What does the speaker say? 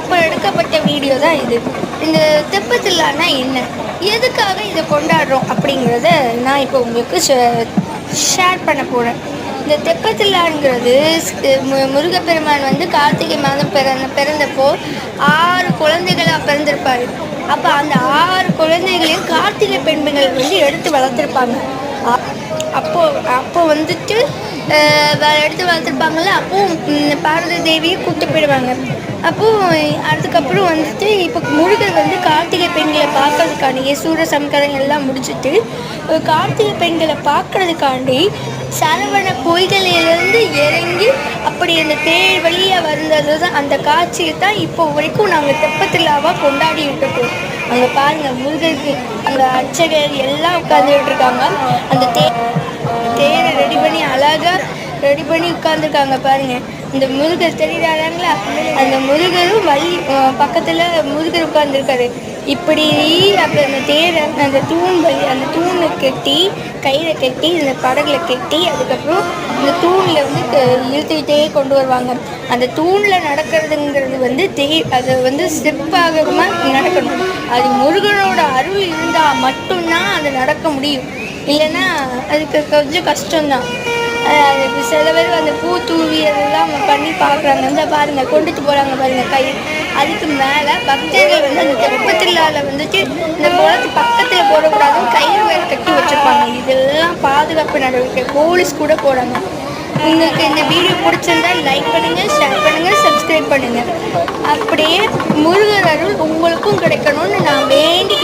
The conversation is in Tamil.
அப்போ எடுக்கப்பட்ட வீடியோ தான் இது. இந்த தெப்பத்தில்லான்னா என்ன, எதுக்காக இதை கொண்டாடுறோம் அப்படிங்கிறத நான் இப்போ உங்களுக்கு ஷேர் பண்ண போகிறேன். இந்த தெப்பத்தில்லாங்கிறது முருகப்பெருமான் வந்து கார்த்திகை மாதம் பிறந்தப்போ 6 குழந்தைகளாக பிறந்திருப்பார். அப்போ அந்த 6 குழந்தைகளையும் கார்த்திகை பெண்கள் வந்து எடுத்து வளர்த்துருப்பாங்க. அப்போ வந்துட்டு எடுத்து வளர்த்துருப்பாங்கள்ல, அப்போது பார்வதி தேவியை கூப்பிட்டு போயிடுவாங்க. அப்போது அதுக்கப்புறம் வந்துட்டு இப்போ முருகர் வந்து கார்த்திகை பெண்களை பார்க்கறதுக்காண்டி சூரசம்காரம் எல்லாம் முடிச்சுட்டு கார்த்திகை பெண்களை பார்க்கறதுக்காண்டி சரவண பொய்களிலிருந்து இறங்கி அப்படி அந்த தேர் வழியாக வந்தது தான் அந்த காட்சியை தான் இப்போ வரைக்கும் நாங்கள் தெப்பத்தில்லாவாக கொண்டாடிட்டு இருக்கோம். அங்கே பாருங்கள், முருகருக்கு அங்கே அர்ச்சகர் எல்லாம் உட்காந்துக்கிட்டு இருக்காங்க. அந்த தேரை ரெடி பண்ணி அழகாக ரெடி பண்ணி உட்காந்துருக்காங்க பாருங்கள். இந்த முருகர் தெரியுறாங்களா, அந்த முருகரும் வள்ளி பக்கத்தில் முருகர் உட்காந்துருக்காரு. இப்படி அப்புறம் அந்த தேரை அந்த தூணை கட்டி கயிறை கட்டி இந்த படகுல கட்டி அதுக்கப்புறம் இந்த தூணில் வந்து இழுத்துக்கிட்டே கொண்டு வருவாங்க. அந்த தூணில் நடக்கிறதுங்கிறது வந்து அது வந்து ஸ்டெப்பாகமாக நடக்கணும். அது முருகனோட அருள் இருந்தால் மட்டும்தான் அது நடக்க முடியும். இல்லைன்னா அதுக்கு கொஞ்சம் கஷ்டம்தான். அதுக்கு சில பேர் அந்த பூ தூவி அதெல்லாம் பண்ணி பார்க்குறாங்க. வந்து பாருங்கள், கொண்டுட்டு போகிறாங்க பாருங்கள் கயிறு. அதுக்கு மேலே பக்தர்கள் வந்து அந்த தெப்பத்தில்லால வந்துட்டு இந்த குளத்து பக்கத்தில் போடக்கூடாதுன்னு கயிறு வேறு கட்டி வச்சுருப்பாங்க. இதெல்லாம் பாதுகாப்பு நடவடிக்கை, போலீஸ் கூட போகிறாங்க. உங்களுக்கு இந்த வீடியோ பிடிச்சிருந்தா லைக் பண்ணுங்கள், ஷேர் பண்ணுங்கள், சப்ஸ்கிரைப் பண்ணுங்கள். அப்படியே முருகர் அருள் உங்களுக்கும் கிடைக்கணும்னு நான் வேண்டி